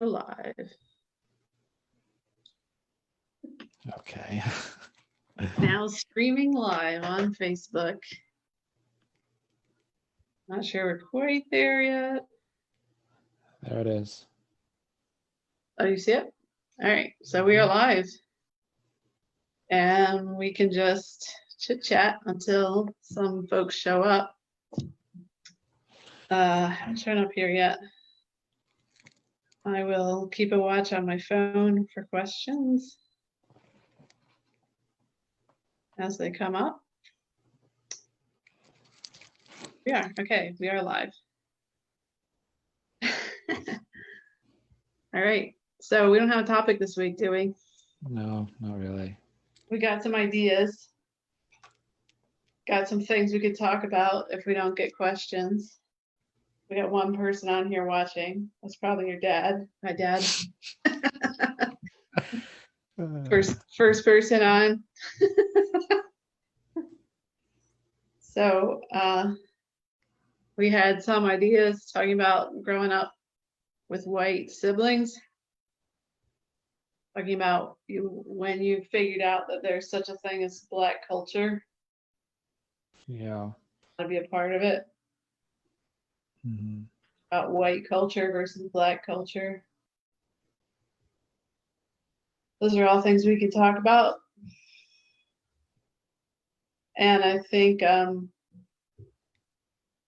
We're live. Okay. Now streaming live on Facebook. Not sure we're quite there yet. There it is. Oh, you see it? All right, so we are live. And we can just chit chat until some folks show up. I haven't shown up here yet. I will keep a watch on my phone for questions as they come up. We are, okay, we are live. All right, so we don't have a topic this week, do we? No, not really. We got some ideas. Got some things we could talk about if we don't get questions. We got one person on here watching. That's probably your dad. My dad. First person on. So we had some ideas talking about growing up with white siblings. Talking about when you figured out that there's such a thing as Black culture. Yeah. To be a part of it. Mm-hmm. About white culture versus Black culture. Those are all things we could talk about. And I think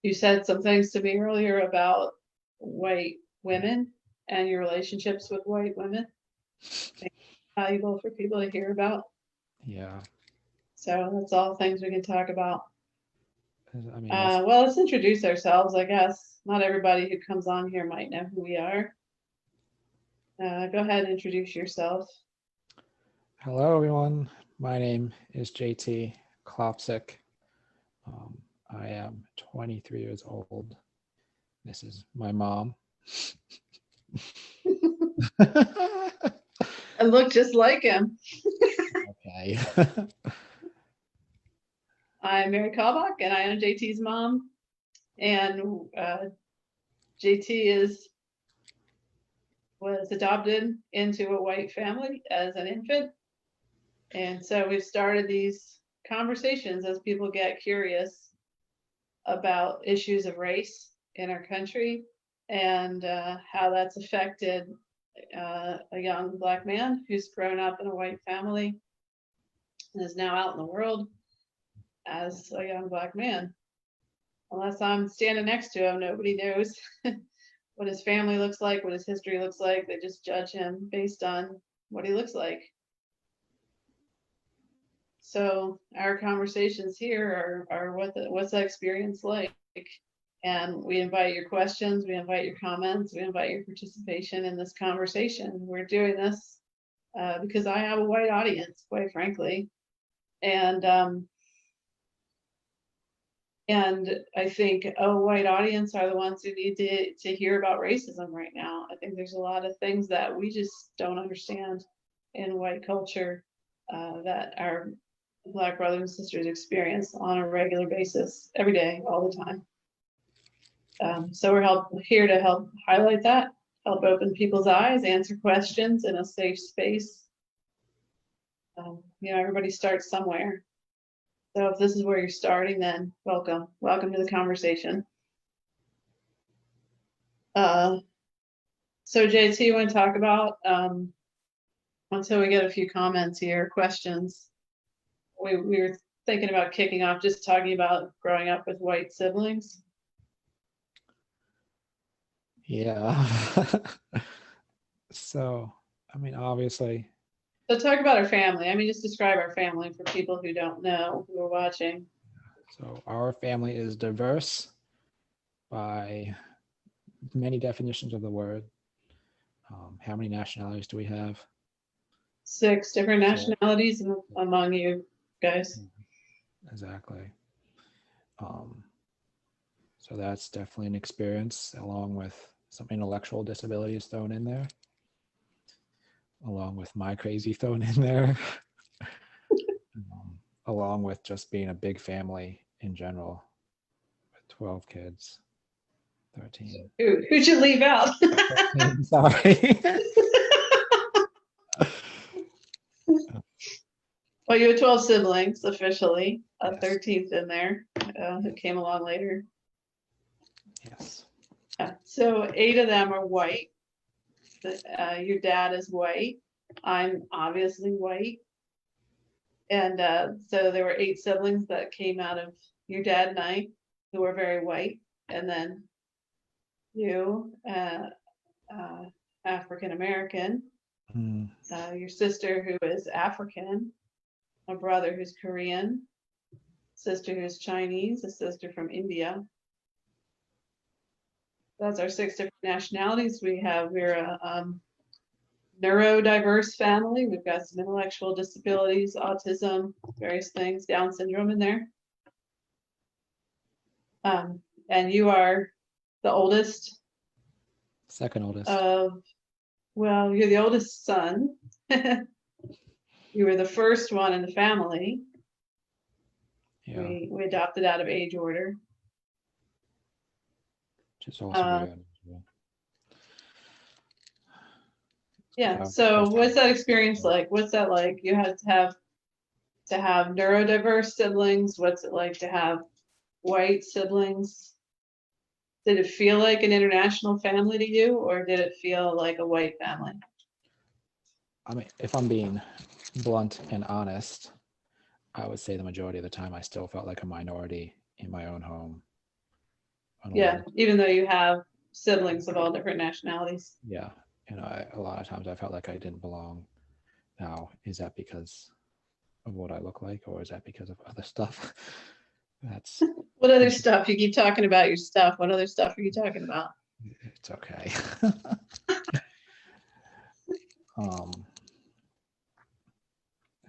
you said some things to me earlier about white women and your relationships with white women. Valuable for people to hear about. Yeah. So that's all things we can talk about. I mean, well, let's introduce ourselves, I guess. Not everybody who comes on here might know who we are. Go ahead and introduce yourself. Hello, everyone. My name is JT Klopsick. I am 23 years old. This is my mom. I look just like him. Okay. I'm Mary Kalbach, and I am JT's mom. And JT was adopted into a white family as an infant. And so we've started these conversations as people get curious about issues of race in our country and how that's affected a young Black man who's grown up in a white family and is now out in the world as a young Black man. Unless I'm standing next to him, nobody knows what his family looks like, what his history looks like. They just judge him based on what he looks like. So our conversations here are what's that experience like? And we invite your questions, we invite your comments, we invite your participation in this conversation. We're doing this because I have a white audience, quite frankly. And I think a white audience are the ones who need to hear about racism right now. I think there's a lot of things that we just don't understand in white culture that our Black brothers and sisters experience on a regular basis, every day, all the time. So we're here to help highlight that, help open people's eyes, answer questions in a safe space. Everybody starts somewhere. So if this is where you're starting, then welcome to the conversation. So JT, you want to talk about, until we get a few comments here, questions. We were thinking about kicking off just talking about growing up with white siblings. Yeah. So, I mean, obviously. So talk about our family. I mean, just describe our family for people who don't know, who are watching. So our family is diverse by many definitions of the word. How many nationalities do we have? 6 different nationalities among you guys. Exactly. So that's definitely an experience, along with some intellectual disabilities thrown in there, along with my crazy thrown in there, along with just being a big family in general with 12 kids. 13. Who'd you leave out? 13, sorry. Well, you have 12 siblings officially, a Yes. 13th in there, who came along later. Yes. So 8 of them are white. Your dad is white. I'm obviously white. And so there were 8 siblings that came out of your dad and I, who were very white. And then you, African American, Mm, your sister who is African, a brother who's Korean, sister who's Chinese, a sister from India. That's our 6 different nationalities we have. We're a neurodiverse family. We've got some intellectual disabilities, autism, various things, Down syndrome in there. And you are the oldest second oldest. of, well, you're the oldest son. You were the first one in the family. Yeah. We adopted out of age order. Which is also very unusual. Yeah. So what's that experience like? What's that like? You had to have neurodiverse siblings. What's it like to have white siblings? Did it feel like an international family to you, or did it feel like a white family? I mean, if I'm being blunt and honest, I would say the majority of the time I still felt like a minority in my own home. Yeah, even though you have siblings of all different nationalities. Yeah. A lot of times I felt like I didn't belong. Now, is that because of what I look like, or is that because of other stuff? That's What other stuff? You keep talking about your stuff. What other stuff are you talking about? It's okay.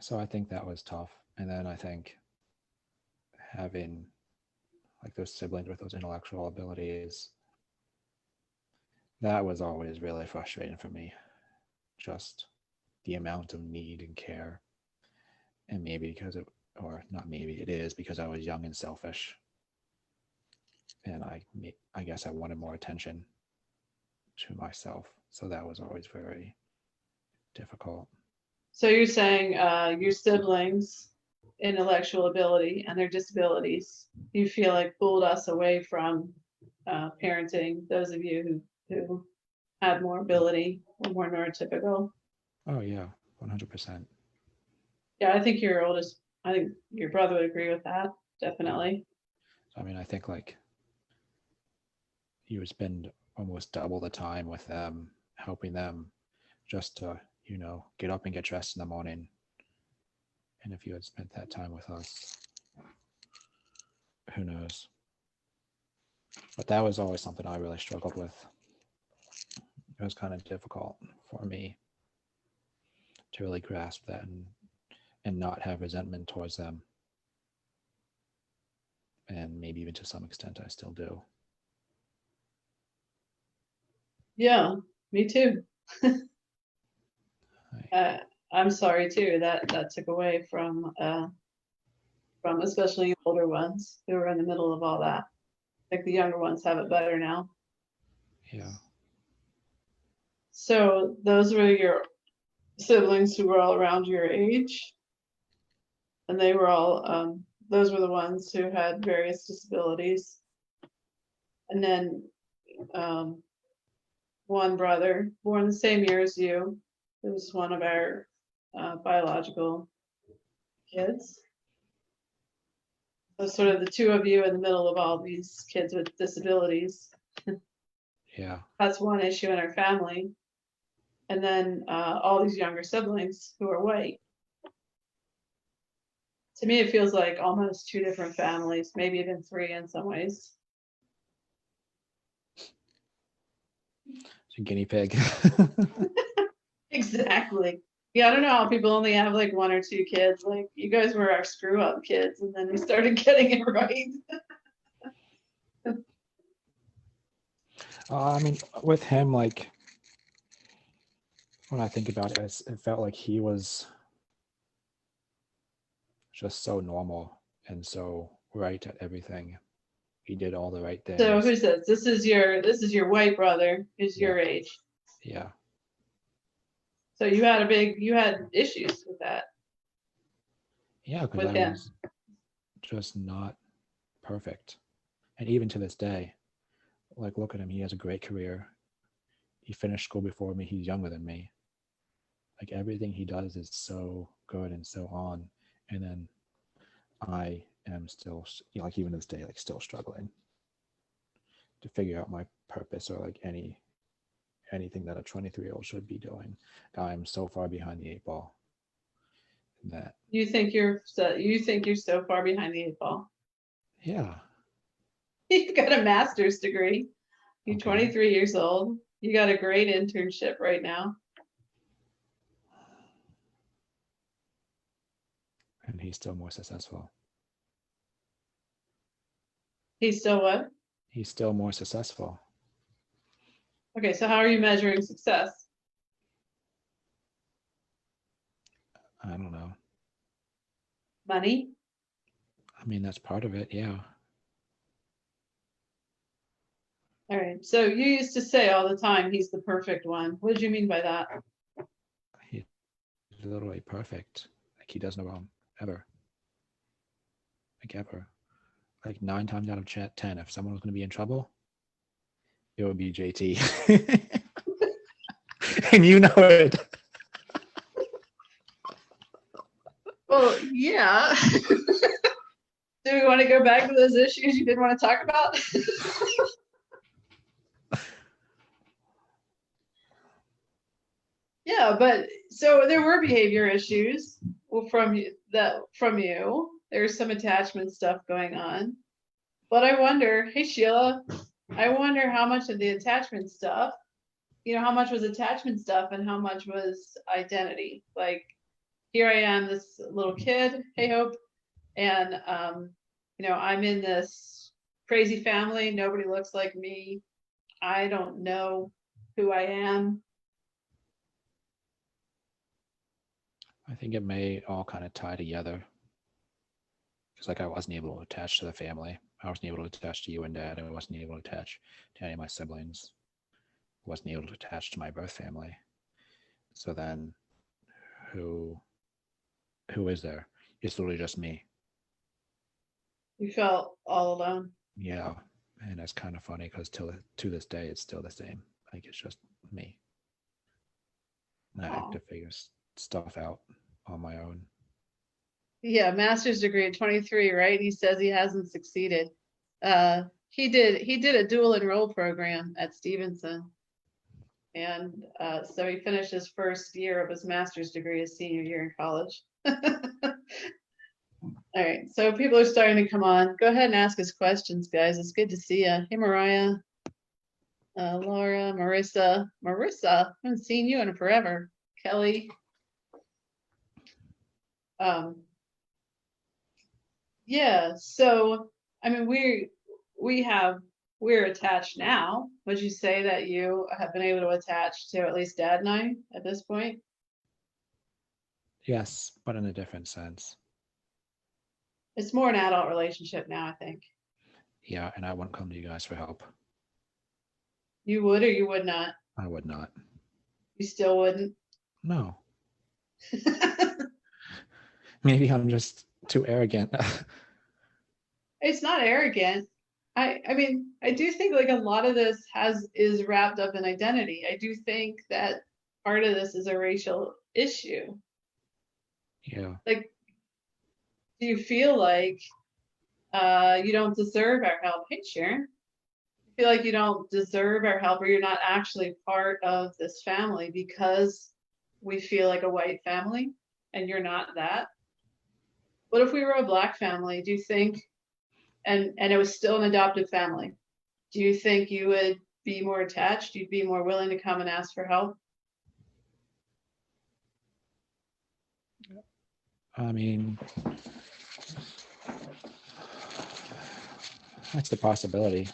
So I think that was tough. And then I think having like those siblings with those intellectual abilities, that was always really frustrating for me. Just the amount of need and care. And maybe because it, or not maybe, it is because I was young and selfish. And I guess I wanted more attention to myself. So that was always very difficult. So you're saying your siblings' intellectual ability and their disabilities, you feel like pulled us away from parenting those of you who had more ability or more neurotypical. Oh yeah, 100%. Yeah, I think your brother would agree with that, definitely. I mean, I think like you would spend almost double the time with them, helping them just to, get up and get dressed in the morning. And if you had spent that time with us, who knows? But that was always something I really struggled with. It was kind of difficult for me to really grasp that and not have resentment towards them. And maybe even to some extent, I still do. Yeah, me too. I'm sorry too that took away from especially older ones who are in the middle of all that. I think the younger ones have it better now. Yeah. So those were your siblings who were all around your age, and they were all those were the ones who had various disabilities. And then one brother born the same year as you, who was one of our biological kids. So sort of the two of you in the middle of all these kids with disabilities. Yeah. That's one issue in our family. And then all these younger siblings who are white. To me, it feels like almost 2 different families, maybe even 3 in some ways. It's a guinea pig. Exactly. Yeah, I don't know how people only have like 1 or 2 kids. Like you guys were our screw up kids, and then we started getting it right. I mean, with him, like when I think about it, it felt like he was just so normal and so right at everything. we did all the right So things. who's this? This is your white brother, who's Yeah. your age. Yeah. So you had issues with that, Yeah, because with I him. was just not perfect. And even to this day, like, look at him. He has a great career. He finished school before me. He's younger than me. Like, everything he does is so good and so on. And then I am still, like, even to this day, like, still struggling to figure out my purpose, or like anything that a 23-year-old should be doing. I'm so far behind the 8 ball that, You think you're so far behind the 8 ball. yeah. You've got a master's degree. You're Okay. 23 years old. You got a great internship right now. And he's still more successful. He's still what? He's still more successful. Okay, so how are you measuring success? I don't know. Money? I mean, that's part of it. Yeah. All right. So you used to say all the time, he's the perfect one. What did you mean by that? He's literally perfect. Like, he does no wrong ever. Like, ever. Like, 9 times out of 10, if someone was going to be in trouble, it would be JT. And you know it. Well, yeah. Do we want to go back to those issues you didn't want to talk about? Yeah, but so there were behavior issues from you. There's some attachment stuff going on. But I wonder, hey Sheila, I wonder how much of the attachment stuff, how much was attachment stuff and how much was identity. Like, here I am, this little kid, hey Hope, and I'm in this crazy family. Nobody looks like me. I don't know who I am. I think it may all kind of tie together. Because, like, I wasn't able to attach to the family. I wasn't able to attach to you and Dad. I wasn't able to attach to any of my siblings. I wasn't able to attach to my birth family. So then, who is there? It's literally just me. You felt all alone. Yeah, and that's kind of funny because to this day, it's still the same. Like, it's just me. And I have to figure stuff out on my own. Yeah, master's degree at 23, right? He says he hasn't succeeded. He did a dual enroll program at Stevenson. And so he finished his first year of his master's degree, his senior year in college. All right, so people are starting to come on. Go ahead and ask us questions, guys. It's good to see you. Hey, Mariah, Laura, Marissa. I haven't seen you in forever. Kelly. Yeah, so I mean, we're attached now. Would you say that you have been able to attach to at least Dad and I at this point? Yes, but in a different sense. It's more an adult relationship now, I think. Yeah, and I wouldn't come to you guys for help. You would or you would not? I would not. You still wouldn't? No. Maybe I'm just too arrogant. It's not arrogant. I mean, I do think like a lot of this is wrapped up in identity. I do think that part of this is a racial issue. Yeah. Like, do you feel like you don't deserve our help? Hey, Sharon. You feel like you don't deserve our help or you're not actually part of this family because we feel like a white family and you're not that? What if we were a Black family? Do you think, and it was still an adoptive family, do you think you would be more attached? You'd be more willing to come and ask for help? I mean, that's the possibility.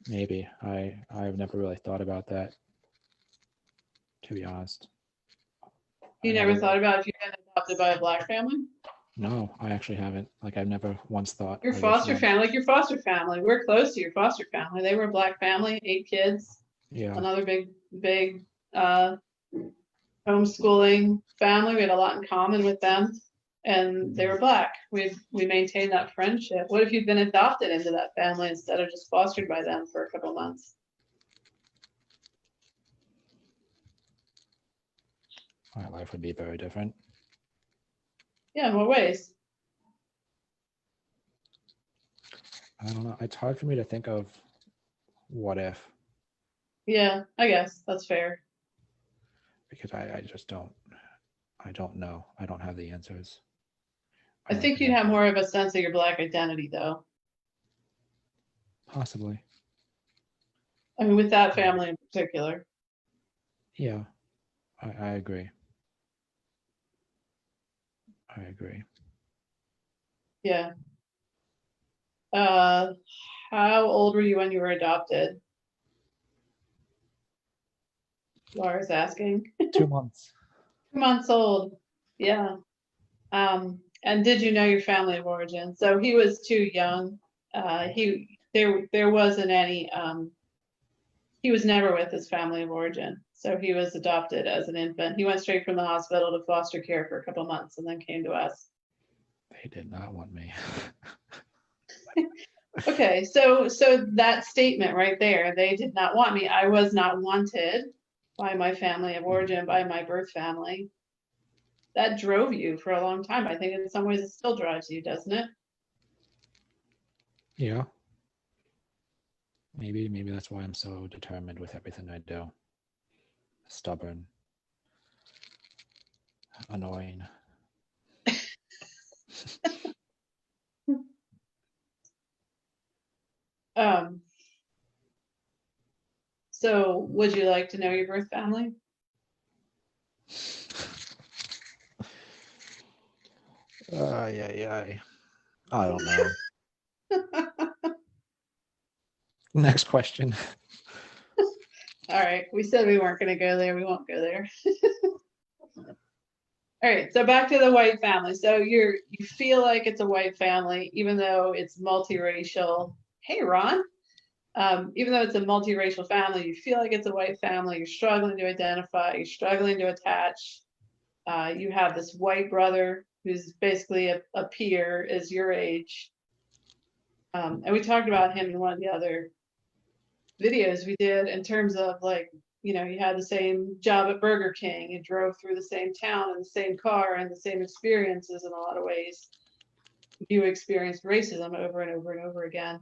Maybe. I've never really thought about that, to be honest. You never thought about if you'd been adopted by a Black family? No, I actually haven't. Like, I've never once thought Your I wish foster one. family, like your foster family, we're close to your foster family. They were a Black family, 8 kids, Yeah. another big homeschooling family. We had a lot in common with them, and they were Black. We maintained that friendship. What if you'd been adopted into that family instead of just fostered by them for a couple months? My life would be very different. Yeah, in what ways? I don't know. It's hard for me to think of what if, Yeah, I guess that's fair. because I just don't. I don't know. I don't have the answers. I I don't think think you'd I have do. more of a sense of your Black identity, though. Possibly. I mean, with that Yeah. family in particular. Yeah. I agree. I agree. Yeah. Uh, how old were you when you were adopted? Laura's asking. 2 months. 2 months old. Yeah. And did you know your family of origin? So he was too young. There wasn't any. He was never with his family of origin. So he was adopted as an infant. He went straight from the hospital to foster care for a couple months and then came to us. They did not want me. Okay, so that statement right there, they did not want me. I was not wanted by my family of origin, by my birth family. That drove you for a long time. I think in some ways it still drives you, doesn't it? Yeah. Maybe that's why I'm so determined with everything I do. Stubborn, annoying. Um, so would you like to know your birth family? Yeah. I don't know. Next question. All right, we said we weren't going to go there. We won't go there. All right, so back to the white family. So you feel like it's a white family, even though it's multiracial. Hey, Ron. Even though it's a multiracial family, you feel like it's a white family. You're struggling to identify. You're struggling to attach. You have this white brother who's basically a peer, is your age. And we talked about him in one of the other videos we did in terms of like, you had the same job at Burger King, you drove through the same town in the same car and the same experiences in a lot of ways. You experienced racism over and over and over again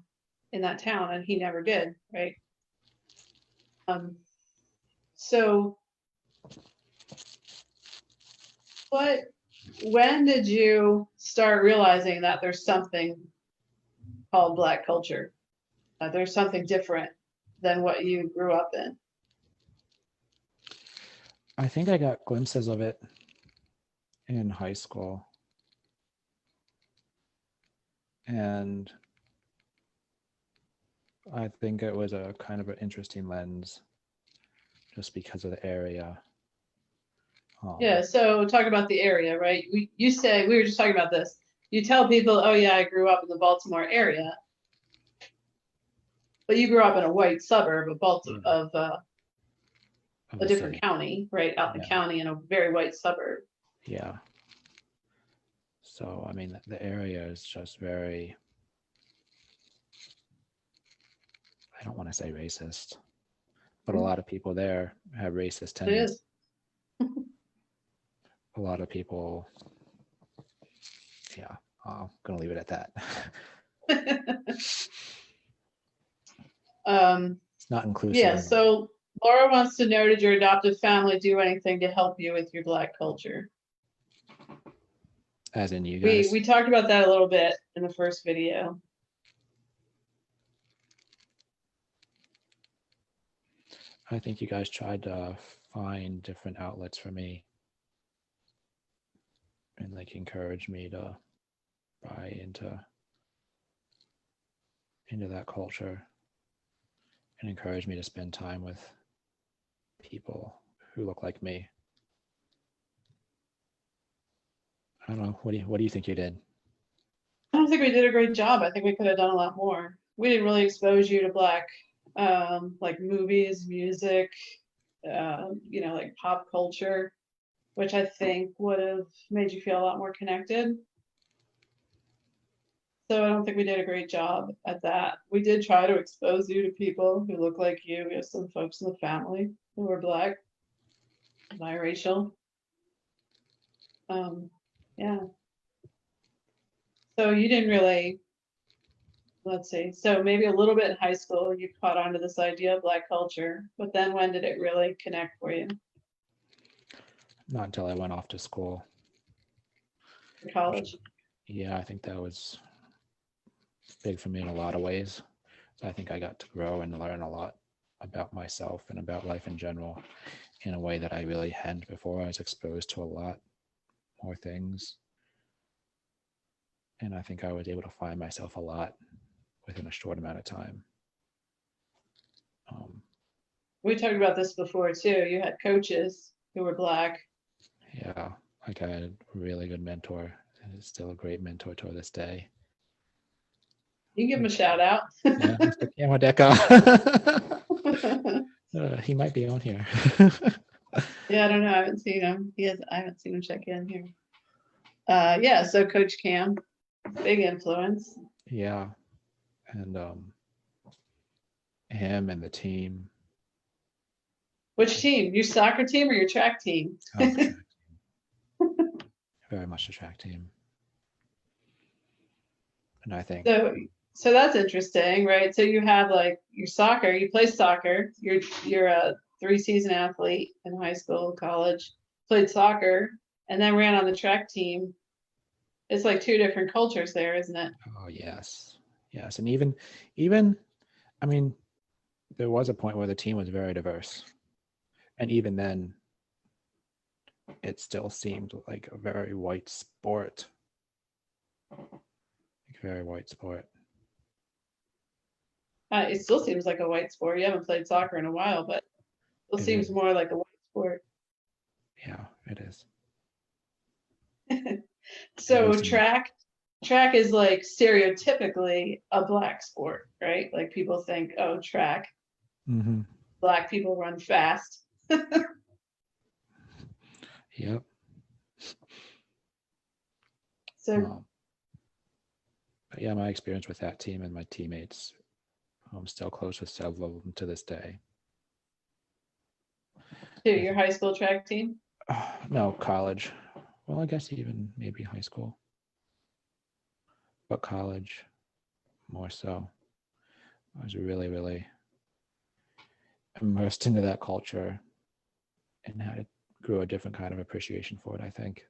in that town, and he never did, right? So when did you start realizing that there's something called Black culture? There's something different than what you grew up in? I think I got glimpses of it in high school. And I think it was a kind of an interesting lens just because of the area. Yeah, so talk about the area, right? You say, we were just talking about this. You tell people, oh yeah, I grew up in the Baltimore area, but you grew up in a white suburb of Yeah, of of a the different city. county, right? Out in the Yeah. county in a very white suburb. Yeah. So, I mean, the area is just very, I don't want to say racist, but a lot of people there have racist It tendencies. is. A lot of people, yeah, I'm going to leave it at that. It's not inclusive Yeah, enough. so Laura wants to know, did your adoptive family do anything to help you with your Black culture? As in you We guys. we talked about that a little bit in the first video. I think you guys tried to find different outlets for me and like encourage me to buy into that culture and encourage me to spend time with people who look like me. I don't know. What do you think you did? I don't think we did a great job. I think we could have done a lot more. We didn't really expose you to Black, like movies, music, like pop culture, which I think would have made you feel a lot more connected. So I don't think we did a great job at that. We did try to expose you to people who look like you. We have some folks in the family who were Black, biracial. Yeah. So you didn't really, let's see. So maybe a little bit in high school, you caught on to this idea of Black culture, but then when did it really connect for you? Not until I went off to school. College. Yeah, I think that was big for me in a lot of ways. So I think I got to grow and learn a lot about myself and about life in general in a way that I really hadn't before. I was exposed to a lot more things. And I think I was able to find myself a lot within a short amount of time. We talked about this before too. You had coaches who were Black. Yeah, like I had a really good mentor, and it's still a great mentor to this day. You can give him a shout out. Yeah, Mr. Kamadeka. He might be on here. Yeah, I don't know. I haven't seen him. I haven't seen him check in here. Yeah, so Coach Cam, big influence. Yeah, and him and the team. Which team? Your soccer team or your track team? Oh, the track team. Very much the track team. And I think So that's interesting, right? So you have like your soccer, you play soccer, you're a 3-season athlete in high school, college, played soccer, and then ran on the track team. It's like two different cultures there, isn't it? oh yes. Yes. And even I mean, there was a point where the team was very diverse. And even then it still seemed like a very white sport. Like very white sport. It still seems like a white sport. You haven't played soccer in a while, but it It seems is. more like a white sport. Yeah, it is. So track is like stereotypically a Black sport, right? Like people think, oh, track, Mm-hmm. Black people run fast. Yep. So But yeah, my experience with that team and my teammates, I'm still close with several of them to this day. to your high school track team? No, college. Well, I guess even maybe high school, but college more so. I was really, really immersed into that culture and had it grew a different kind of appreciation for it, I think.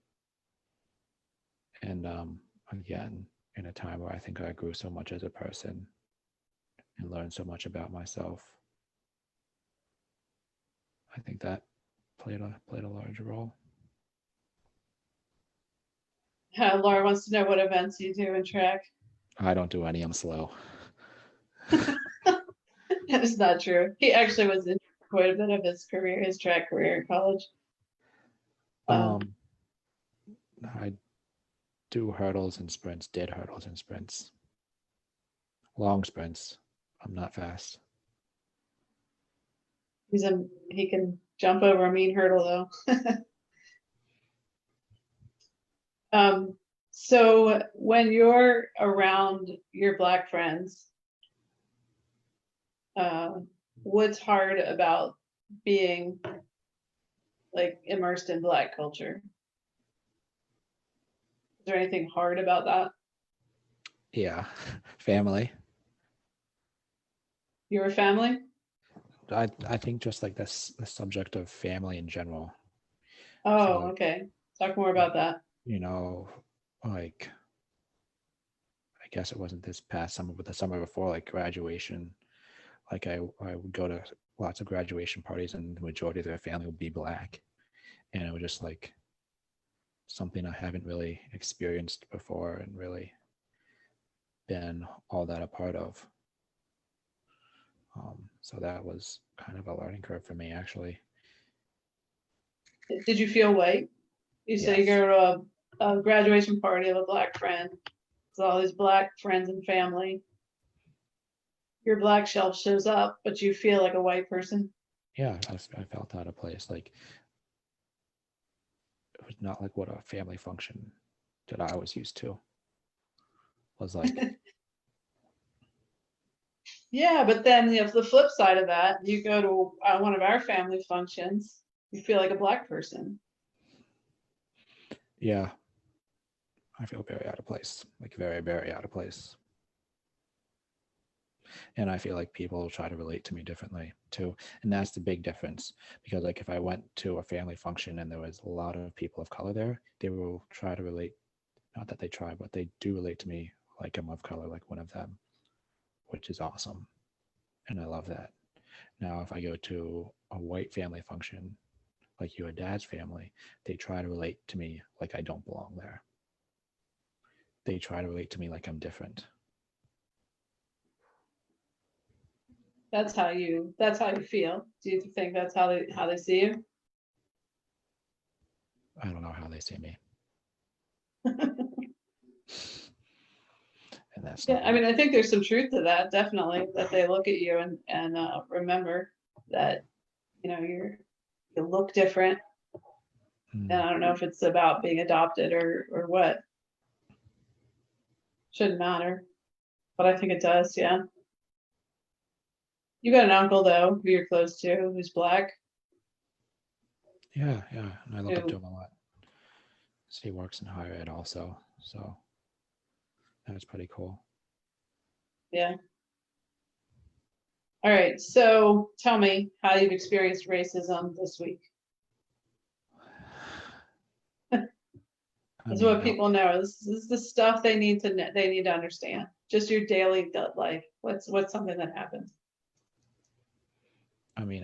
And again, in a time where I think I grew so much as a person and learned so much about myself, I think that played a large role. Laura wants to know what events you do in track. I don't do any. I'm slow. That is not true. He actually was in quite a bit of his career, his track career in college. I do hurdles and sprints, did hurdles and sprints. Long sprints. I'm not fast. He can jump over a mean hurdle though. So when you're around your Black friends, what's hard about being like immersed in Black culture? Is there anything hard about that? Yeah. Family. Your family? I think just like this the subject of family in general. Oh, So, okay. Talk more about that. you know, like I guess it wasn't this past summer, but the summer before, like graduation. Like I would go to lots of graduation parties and the majority of their family would be Black. And it was just like something I haven't really experienced before and really been all that a part of. So that was kind of a learning curve for me, actually. Did you feel white? You say you Yes. go to a graduation party of a black friend. It's all these black friends and family. Your black shelf shows up, but you feel like a white person. Yeah, I felt out of place. Like it was not like what a family function that I was used to was like. Yeah, but then you have the flip side of that. You go to one of our family functions, you feel like a black person. Yeah, I feel very out of place, like very, very out of place. And I feel like people try to relate to me differently too. And that's the big difference. Because like if I went to a family function and there was a lot of people of color there, they will try to relate, not that they try, but they do relate to me like I'm of color, like one of them, which is awesome. And I love that. Now if I go to a white family function, like your dad's family, they try to relate to me like I don't belong there. They try to relate to me like I'm different. That's how you feel. Do you think that's how they see you? I don't know how they see me. And that's Yeah, not I mean, right. I think there's some truth to that, definitely, that they look at you and remember that, you look different. And I don't know if it's about being adopted or what. Shouldn't matter, but I think it does. Yeah. You got an uncle though who you're close to who's black. Yeah, yeah. And I look up to Who, him a lot. So he works in higher ed also. So that's pretty cool. yeah. All right. So tell me how you've experienced racism this week. I This is mean, what people know. This is the stuff they need to know, they need to understand. Just your daily life. What's something that happens?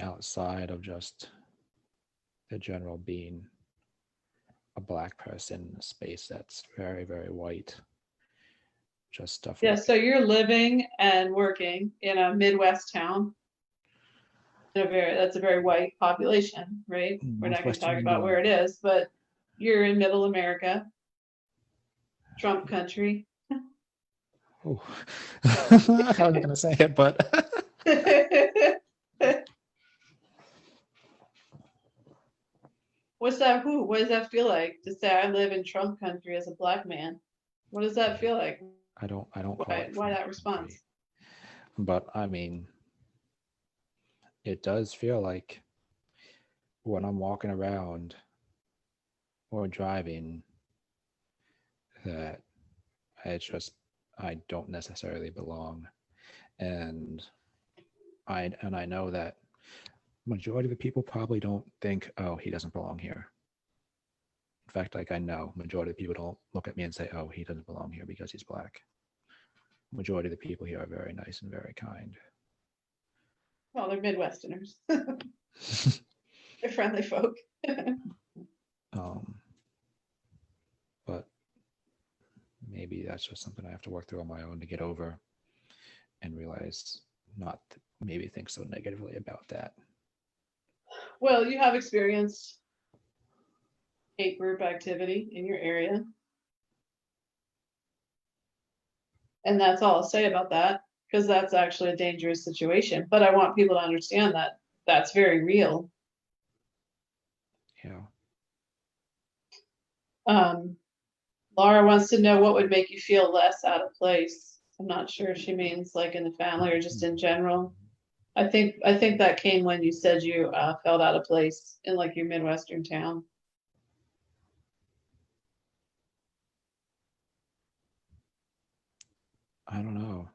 outside of just the general being a black person in a space that's very, very white, just stuff Yeah. like So you're living and working in a Midwest town. That's a very white population, right? We're not going to Northwestern talk about where Indiana. it is, but you're in middle America, Trump country. Oh, I wasn't going to say it, but What's that? What does that feel like to say I live in Trump country as a black man? What does that feel like? I don't call Why, it why Trump that country. response? But it does feel like when I'm walking around or driving that it's just I don't necessarily belong. And I know that majority of the people probably don't think, oh, he doesn't belong here. In fact, like I know majority of people don't look at me and say, oh, he doesn't belong here because he's black. Majority of the people here are very nice and very kind. Well, they're Midwesterners. They're friendly folk. um, but maybe that's just something I have to work through on my own to get over and realize not to maybe think so negatively about that. Well, you have experienced hate group activity in your area. And that's all I'll say about that, because that's actually a dangerous situation. But I want people to understand that that's very real. Yeah. Laura wants to know what would make you feel less out of place. I'm not sure if she means like in the family or just in general. I think that came when you said you felt out of place in like your Midwestern town. I don't know.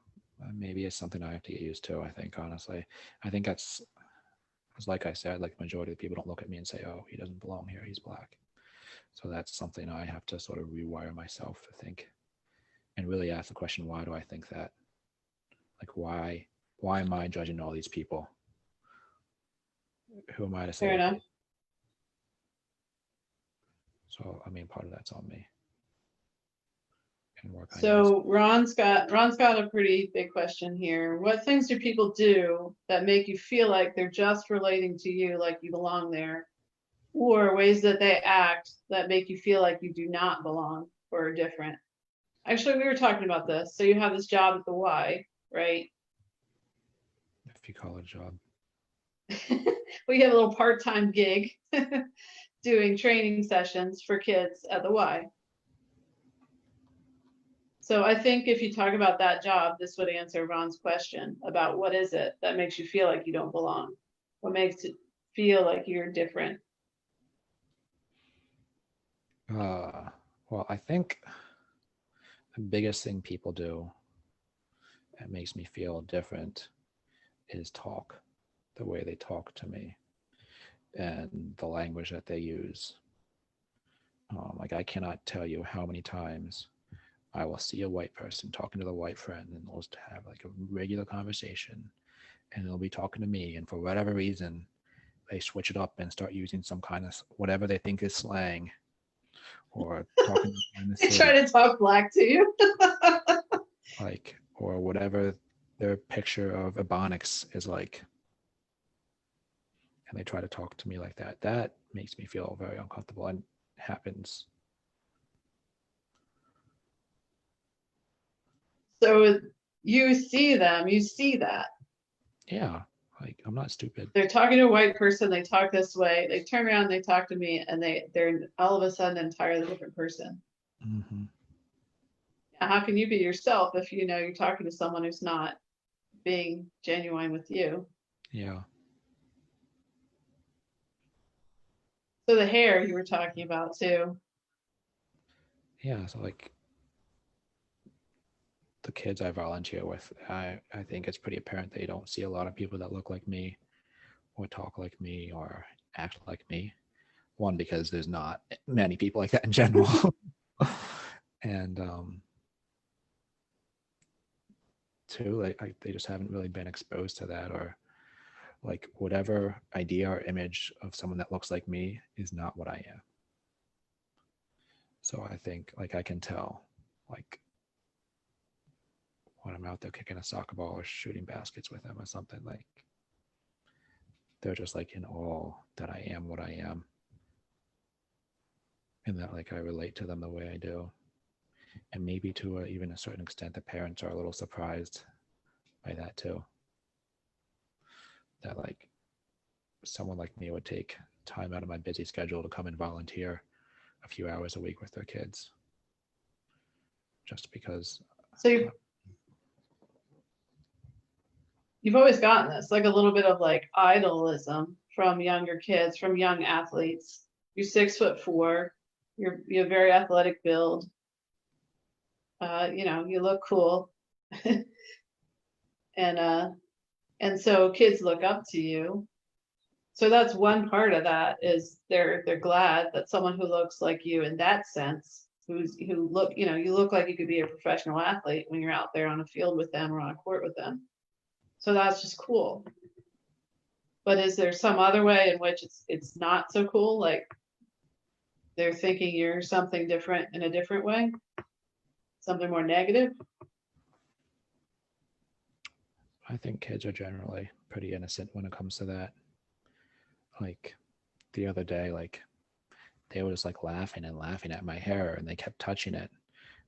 Maybe it's something I have to get used to. I think honestly, I think that's like I said, like majority of the people don't look at me and say, "Oh, he doesn't belong here. He's black." So that's something I have to sort of rewire myself to think and really ask the question, why do I think that? Like why am I judging all these people? Who am I to say Fair enough. okay? So part of that's on me and work I need to. So Ron's got a pretty big question here. What things do people do that make you feel like they're just relating to you, like you belong there, or ways that they act that make you feel like you do not belong or are different. Actually, we were talking about this. So you have this job at the Y, right? If you call it a job. We have a little part-time gig doing training sessions for kids at the Y. So I think if you talk about that job, this would answer Ron's question about what is it that makes you feel like you don't belong? What makes it feel like you're different? Well, I think the biggest thing people do that makes me feel different is talk, the way they talk to me and the language that they use. Like, I cannot tell you how many times I will see a white person talking to the white friend, and they'll just have like a regular conversation, and they'll be talking to me, and for whatever reason, they switch it up and start using some kind of whatever they think is slang, or talking in the They city, try to talk black to you. like, or whatever their picture of Ebonics is like, and they try to talk to me like that. That makes me feel very uncomfortable, and happens. So you see them, you see that. Yeah, like, I'm not stupid. They're talking to a white person, they talk this way, they turn around, they talk to me, and they're all of a sudden an entirely different person. Mm-hmm. How can you be yourself if you know you're talking to someone who's not being genuine with you? Yeah. So the hair you were talking about too. Yeah, so like the kids I volunteer with, I think it's pretty apparent they don't see a lot of people that look like me or talk like me or act like me. One, because there's not many people like that in general. And two, they just haven't really been exposed to that, or like whatever idea or image of someone that looks like me is not what I am. So I think like I can tell, like when I'm out there kicking a soccer ball or shooting baskets with them or something, like they're just like in awe that I am what I am, and that like I relate to them the way I do. And maybe to even a certain extent, the parents are a little surprised by that too. That like someone like me would take time out of my busy schedule to come and volunteer a few hours a week with their kids, just because. So you've always gotten this, like a little bit of like idolism from younger kids, from young athletes. You're 6'4", you have very athletic build. You look cool. And so kids look up to you. So that's one part of that, is they're glad that someone who looks like you in that sense, who look, you look like you could be a professional athlete when you're out there on a field with them or on a court with them. So that's just cool. But is there some other way in which it's not so cool? Like they're thinking you're something different in a different way? Something more negative? I think kids are generally pretty innocent when it comes to that. Like the other day, like they were just like laughing and laughing at my hair, and they kept touching it.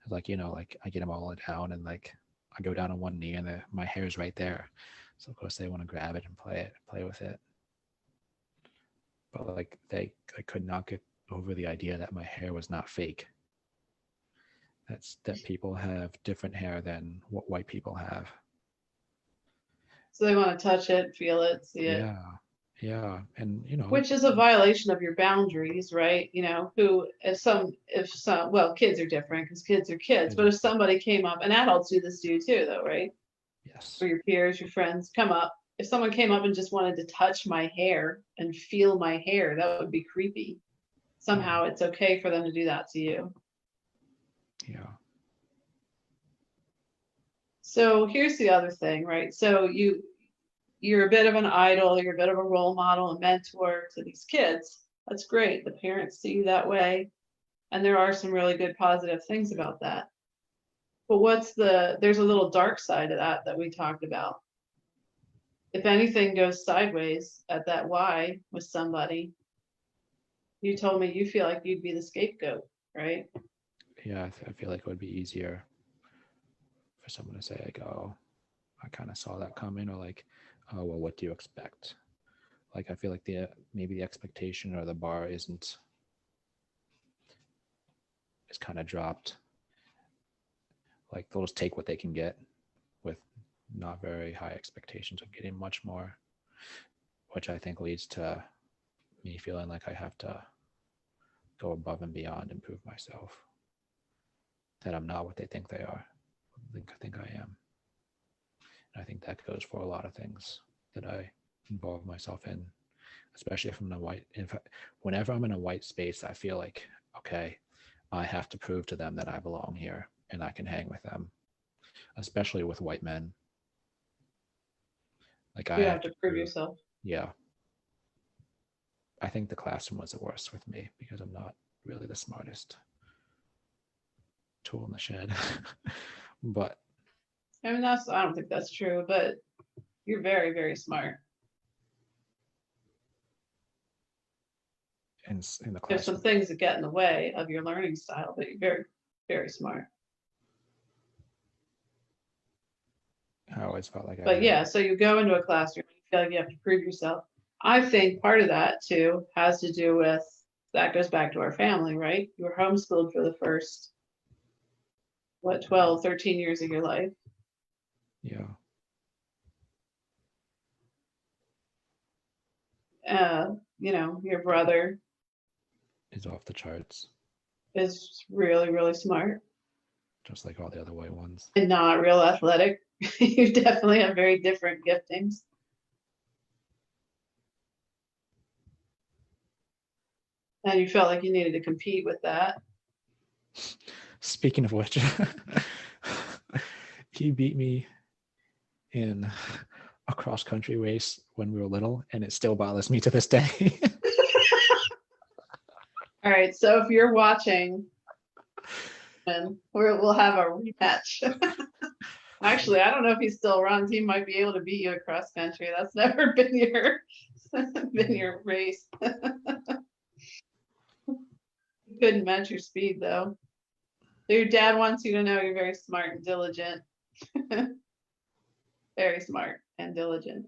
Like, like I get them all down, and like I go down on one knee, and my hair is right there. So of course they want to grab it and play with it. But like I could not get over the idea that my hair was not fake. That people have different hair than what white people have. So they want to touch it, feel it, see it. Yeah. And Which is a violation of your boundaries, right? If some, well, kids are different because kids are kids, but if somebody came up, and adults do this to you too, though, right? Yes. Or your peers, your friends come up. If someone came up and just wanted to touch my hair and feel my hair, that would be creepy. Somehow it's okay for them to do that to you. Yeah. So here's the other thing, right? So you're a bit of an idol, you're a bit of a role model, a mentor to these kids. That's great. The parents see you that way. And there are some really good positive things about that. But there's a little dark side of that we talked about. If anything goes sideways at that Y with somebody, You told me you feel like you'd be the scapegoat, right? Yeah, I feel like it would be easier for someone to say like, "Oh, I kind of saw that coming," or like, "Oh, well, what do you expect?" Like I feel like the maybe the expectation or the bar isn't is kind of dropped. Like they'll just take what they can get with not very high expectations of getting much more, which I think leads to me feeling like I have to go above and beyond and prove myself that I'm not what they think they are. I think I am. And I think that goes for a lot of things that I involve myself in, especially if I'm in a white. Whenever I'm in a white space, I feel like, okay, I have to prove to them that I belong here and I can hang with them, especially with white men. Like I You have have to to prove prove, yourself. yeah. I think the classroom was the worst with me because I'm not really the smartest tool in the shed. But I mean, I don't think that's true, but you're very, very smart. in the There's some classroom, things that get in the way of your learning style, but you're very, very smart. I always felt like I But had. yeah, so you go into a classroom and you feel like you have to prove yourself. I think part of that too has to do with that goes back to our family, right? You were homeschooled for the first, what, 12, 13 years of your life. Yeah. Your brother Is off the charts, is really, really smart just like all the other white ones. and not real athletic. You definitely have very different giftings. And you felt like you needed to compete with that. Speaking of which, he beat me in a cross country race when we were little, and it still bothers me to this day. All right, so if you're watching, and we'll have a rematch. Actually, I don't know if he still runs. He might be able to beat you at cross country. That's never been your race. He couldn't match your speed though. So your dad wants you to know you're very smart and diligent. Very smart and diligent.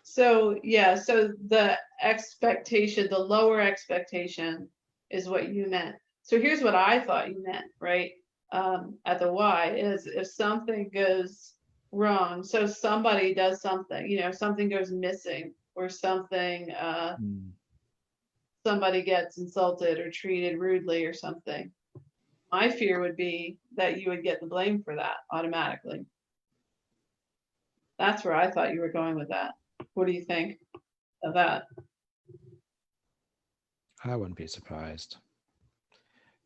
So yeah, so the expectation, the lower expectation is what you meant. So here's what I thought you meant, right? At the Y is if something goes wrong, so somebody does something, something goes missing or something, somebody gets insulted or treated rudely or something. My fear would be that you would get the blame for that automatically. That's where I thought you were going with that. What do you think of that? I wouldn't be surprised.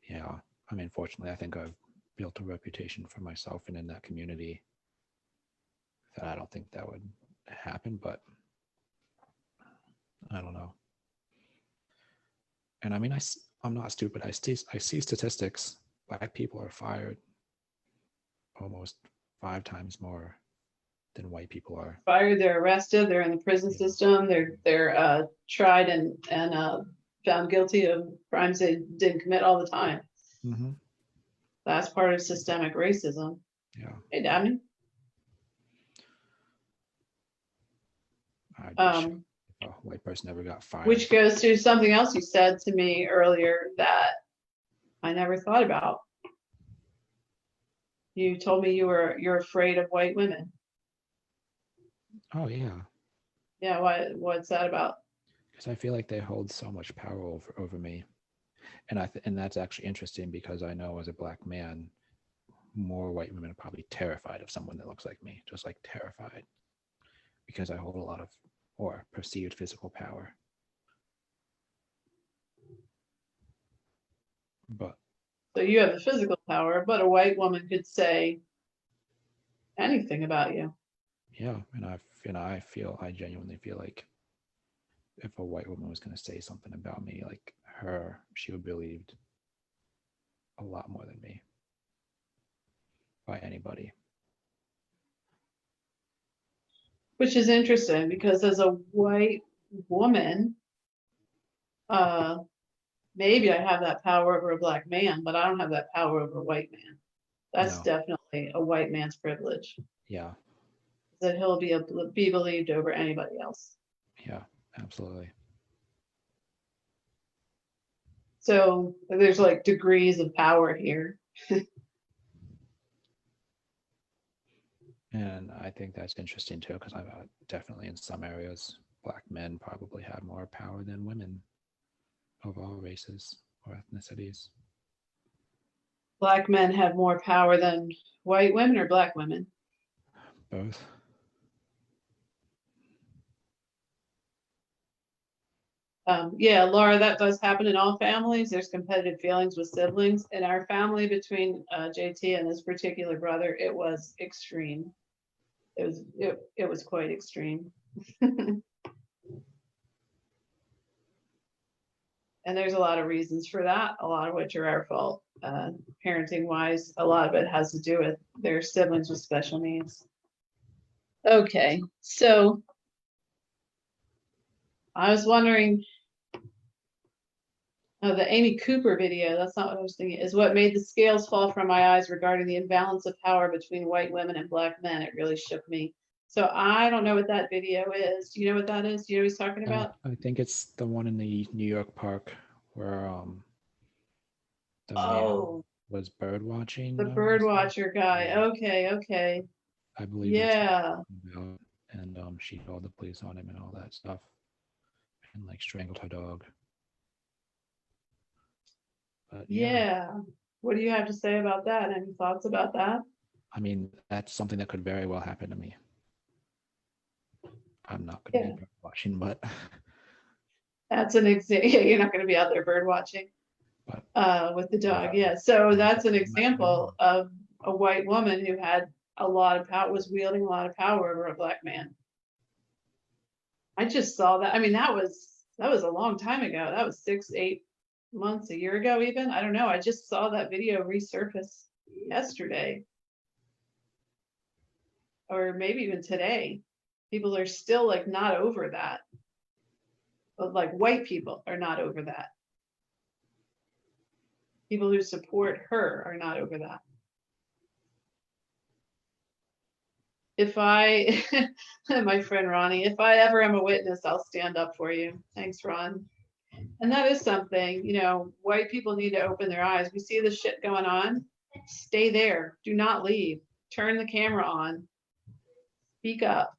Yeah. I mean, fortunately, I think I've built a reputation for myself and in that community that I don't think that would happen, but I don't know. And I mean, I'm not stupid. I see statistics. Black people are fired almost 5 times more than white people are. Fired, they're arrested, they're in the prison Yeah. system, they're tried and found guilty of crimes they didn't commit all the time. Mm-hmm. That's part of systemic racism. Yeah. Hey, Damien. I'd be shocked if a white person ever got fired. Which goes to something else you said to me earlier that I never thought about. You told me you're afraid of white women. Oh yeah. Yeah, what's that about? Because I feel like they hold so much power over me, and that's actually interesting because I know as a black man, more white women are probably terrified of someone that looks like me, just like terrified, because I hold a lot of or perceived physical power. But So you have the physical power, but a white woman could say anything about you. yeah, I genuinely feel like if a white woman was going to say something about me, like she would be believed a lot more than me by anybody. Which is interesting because as a white woman, Maybe I have that power over a black man, but I don't have that power over a white man. That's No. definitely a white man's privilege, Yeah. that he'll be believed over anybody else. Yeah. Absolutely. So there's like degrees of power here. And I think that's interesting too, because I've definitely in some areas, black men probably have more power than women of all races or ethnicities. Black men have more power than white women or black women. Both. Yeah, Laura, that does happen in all families. There's competitive feelings with siblings. In our family, between JT and this particular brother, it was extreme. It was quite extreme. And there's a lot of reasons for that, a lot of which are our fault. Parenting wise, a lot of it has to do with their siblings with special needs. Okay, so I was wondering, the Amy Cooper video, that's not what I was thinking, is what made the scales fall from my eyes regarding the imbalance of power between white women and black men. It really shook me. So I don't know what that video is. Do you know what that is? Do you know what he's talking about? I think it's the one in the New York park where the man Oh, was bird watching. the bird watcher guy. Yeah, Okay, okay. I believe that's what Yeah, it's about. And she called the police on him and all that stuff, and like strangled her dog. But yeah, yeah. What do you have to say about that? Any thoughts about that? I mean that's something that could very well happen to me. I'm not going to be Yeah, bird watching, but that's an example. Yeah, you're not going to be out there bird watching but with the if dog. I Yeah, so was that's an in that example room, of a white woman who had a lot of power, was wielding a lot of power over a black man. I just saw that. I mean, that was a long time ago. That was 6, 8 months, a year ago, even. I don't know. I just saw that video resurface yesterday, or maybe even today. People are still like not over that. But like white people are not over that. People who support her are not over that. If I, my friend Ronnie, if I ever am a witness, I'll stand up for you. Thanks, Ron. And that is something, white people need to open their eyes. We see this shit going on. Stay there. Do not leave. Turn the camera on. Speak up.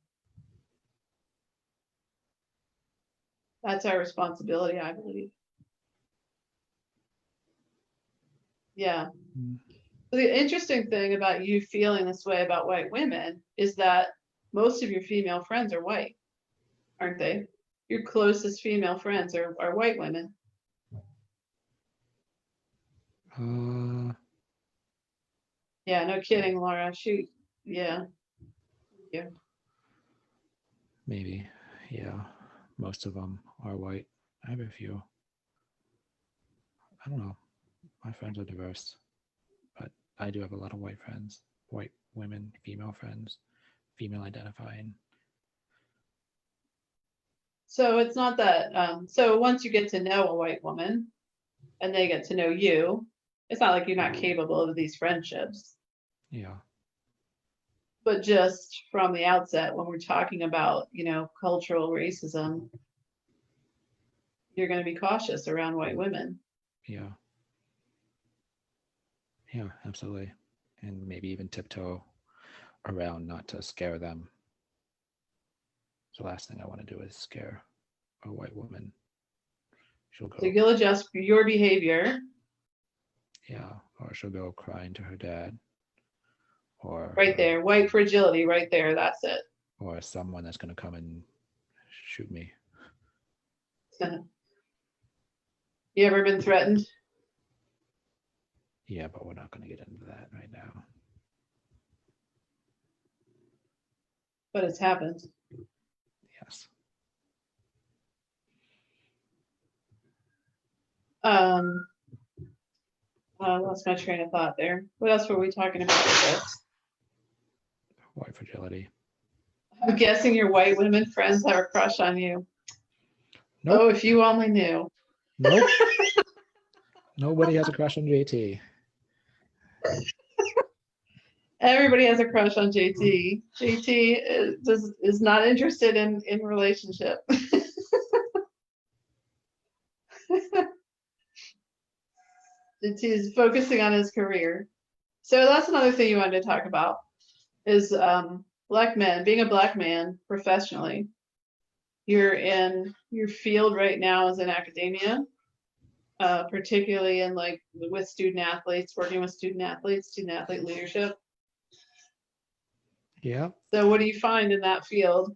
That's our responsibility, I believe. Yeah. mm, The interesting thing about you feeling this way about white women is that most of your female friends are white, aren't they? Your closest female friends are white women. uh, Yeah, no kidding, Laura. Yeah, yeah. maybe, yeah. Most of them are white. I have a few. I don't know. My friends are diverse, but I do have a lot of white friends, white women, female friends, female identifying. So it's not that. So once you get to know a white woman and they get to know you, it's not like you're not capable of these friendships. Yeah, But just from the outset, when we're talking about, cultural racism, you're going to be cautious around white women. yeah, yeah, absolutely. And maybe even tiptoe around not to scare them. The last thing I want to do is scare a white woman. She'll So go, you'll adjust your behavior yeah, or she'll go crying to her dad, or right there. White fragility right there. That's it. or someone that's going to come and shoot me. You ever been threatened? Yeah, but we're not going to get into that right now. But it's happened. Yes. I lost my train of thought there. What else were we talking about with this? White fragility. I'm guessing your white women friends have a crush on you. Nope. Oh, if you only knew. Nope. Nobody has a crush on JT. Everybody has a crush on JT. JT is not interested in relationship. JT is focusing on his career. So that's another thing you wanted to talk about is black men, being a black man professionally. You're in your field right now is in academia, particularly in like with student athletes, working with student athletes, student athlete leadership. Yeah. So what do you find in that field?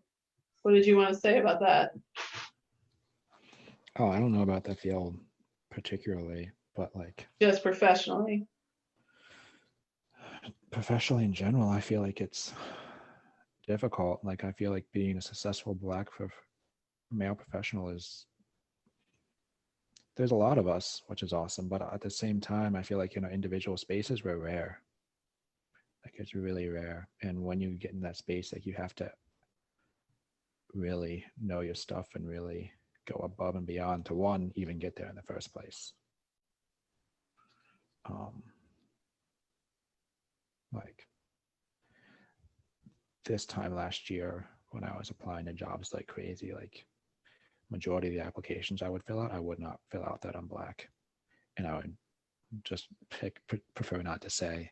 What did you want to say about that? Oh, I don't know about that field particularly, but like Just professionally. professionally in general, I feel like it's difficult. Like I feel like being a successful black male professional is there's a lot of us, which is awesome, but at the same time, I feel like individual spaces we're rare. Like it's really rare, and when you get in that space, like you have to really know your stuff and really go above and beyond to one even get there in the first place. Like this time last year when I was applying to jobs like crazy, like majority of the applications I would fill out, I would not fill out that I'm black, and I would just prefer not to say,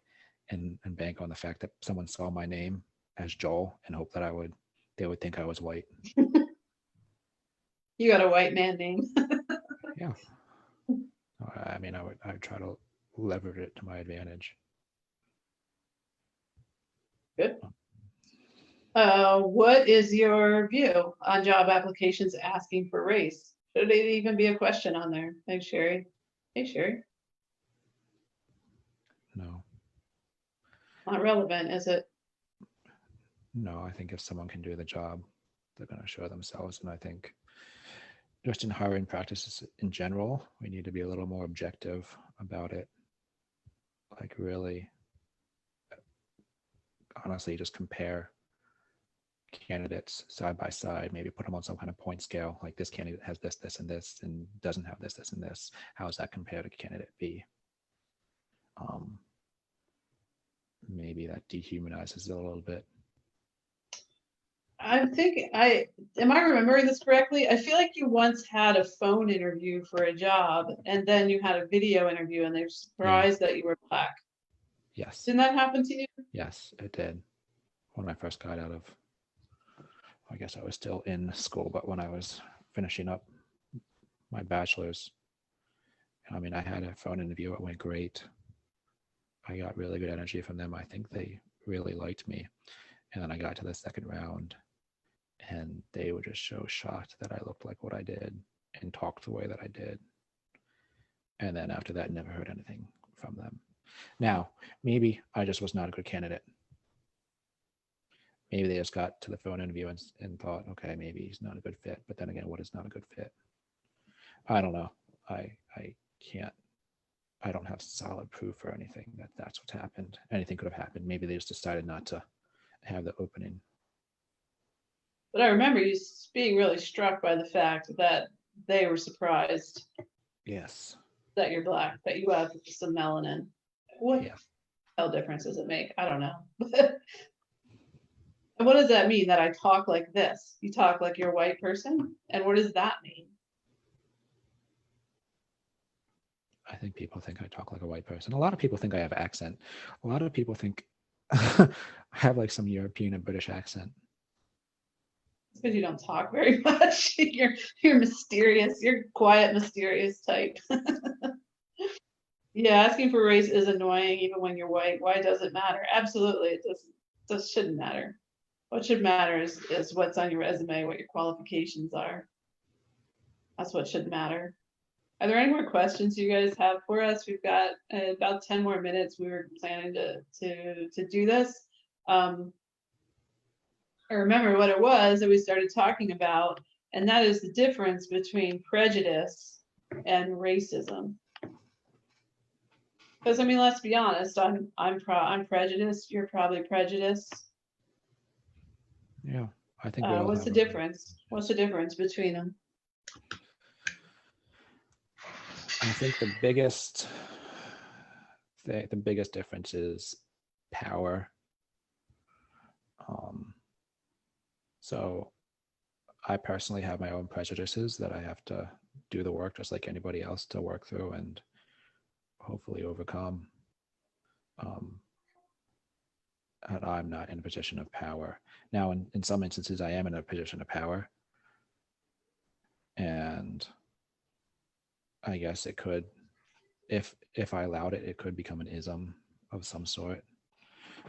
and bank on the fact that someone saw my name as Joel and hope that they would think I was white. You got a white man name. Yeah. I mean, I would try to leverage it to my advantage. Good. What is your view on job applications asking for race? Should it even be a question on there? Hey, Sherry. Hey, Sherry. No. Not relevant, is it? No, I think if someone can do the job, they're going to show themselves. And I think just in hiring practices in general, we need to be a little more objective about it. Like really, honestly, just compare candidates side by side, maybe put them on some kind of point scale, like this candidate has this, this, and this, and doesn't have this, this, and this. How does that compare to candidate B? Maybe that dehumanizes it a little bit. I'm thinking, am I remembering this correctly? I feel like you once had a phone interview for a job and then you had a video interview and they were surprised that you were black. Yes. Didn't that happen to you? Yes, it did. When I first got out of, I guess I was still in school, but when I was finishing up my bachelor's, I mean, I had a phone interview. It went great. I got really good energy from them. I think they really liked me. And then I got to the second round and they were just so shocked that I looked like what I did and talked the way that I did. And then after that, never heard anything from them. Now, maybe I just was not a good candidate. Maybe they just got to the phone interview and thought, okay, maybe he's not a good fit. But then again, what is not a good fit? I don't know. I can't. I don't have solid proof or anything that that's what's happened. Anything could have happened. Maybe they just decided not to have the opening. But I remember you being really struck by the fact that they were surprised. Yes. That you're black, that you have some melanin. What yeah. hell difference does it make? I don't know. And what does that mean? That I talk like this? You talk like you're a white person? And what does that mean? I think people think I talk like a white person. A lot of people think I have accent. A lot of people think I have like some European and British accent. It's because you don't talk very much. You're mysterious. You're quiet, mysterious type. Yeah, asking for race is annoying even when you're white. Why does it matter? Absolutely, it just shouldn't matter. What should matter is what's on your resume, what your qualifications are. That's what should matter. Are there any more questions you guys have for us? We've got about 10 more minutes. We were planning to do this. I remember what it was that we started talking about, and that is the difference between prejudice and racism. Because I mean, let's be honest. I'm prejudiced. You're probably prejudiced. Yeah, I think. What's the difference? What's the difference between them? I think the biggest difference is power. Um, so I personally have my own prejudices that I have to do the work just like anybody else to work through and hopefully overcome. Um, and I'm not in a position of power. Now, in some instances, I am in a position of power. And I guess it could, if I allowed it, it could become an ism of some sort.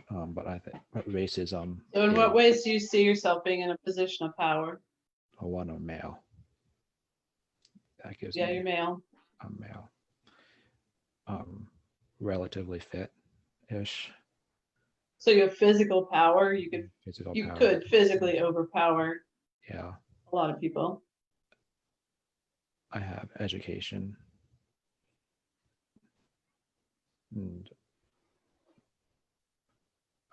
But I think racism So in is what ways do you see yourself being in a position of power? a one or male. That gives Yeah, me you're male. a male. Um, Relatively fit ish. So you have physical power. Physical You power. could physically overpower Yeah. a lot of people. I have education. And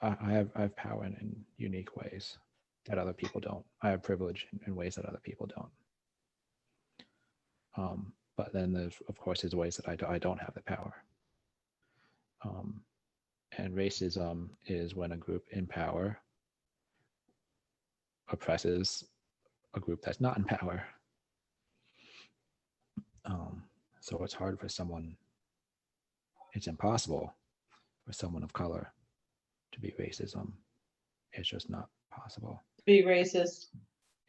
I have power in unique ways that other people don't. I have privilege in ways that other people don't. But then there's, of course, there's ways that I don't have the power. Um, and racism is when a group in power oppresses a group that's not in power. So it's hard for someone, it's impossible for someone of color to be racism. It's just not possible. Be racist.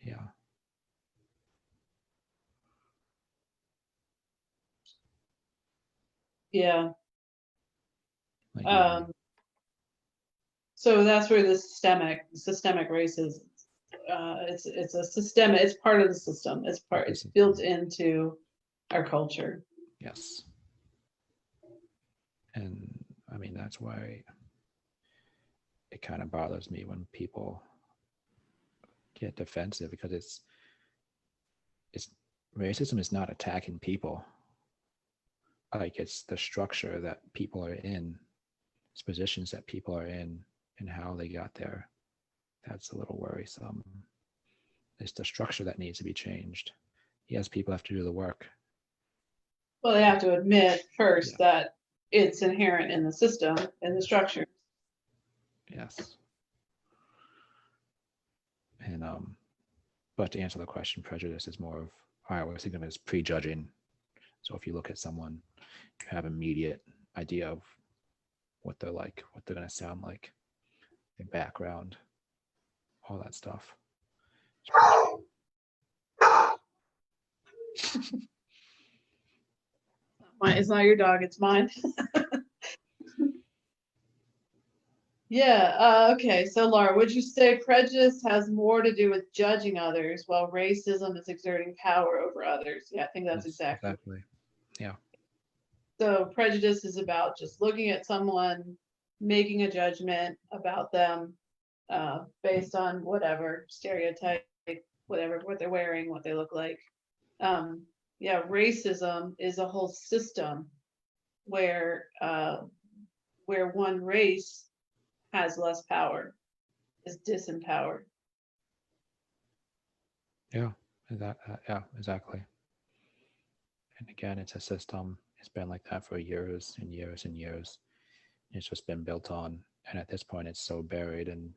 Yeah. Yeah. Like So that's where the systemic racism. It's a systemic. It's part of the system. It's built into our culture. Yes. And I mean, that's why it kind of bothers me when people get defensive because it's racism is not attacking people. Like it's the structure that people are in, it's positions that people are in and how they got there. That's a little worrisome. It's the structure that needs to be changed. Yes, people have to do the work. Well, they have to admit first Yeah. that it's inherent in the system, in the structure. Yes. And but to answer the question, prejudice is more of I always think of it as prejudging. So if you look at someone, you have immediate idea of what they're like, what they're going to sound like, their background, all that stuff. It's not your dog, it's mine. Yeah, okay. So Laura, would you say prejudice has more to do with judging others while racism is exerting power over others? Yeah, I think that's Yes, exactly. exactly. Yeah. So prejudice is about just looking at someone, making a judgment about them based on whatever stereotype, whatever, what they're wearing, what they look like. Yeah, racism is a whole system where one race has less power, is disempowered. Yeah. Yeah, exactly. And again, it's a system. It's been like that for years and years and years. It's just been built on. And at this point, it's so buried and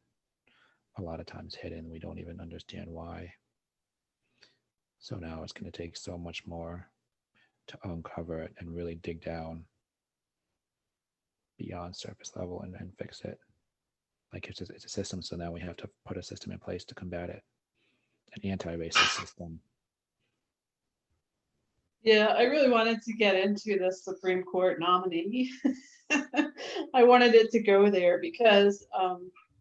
a lot of times hidden. We don't even understand why. So now it's going to take so much more to uncover it and really dig down beyond surface level and fix it. Like it's a system. So now we have to put a system in place to combat it, an anti-racist system. Yeah, I really wanted to get into the Supreme Court nominee. I wanted it to go there because,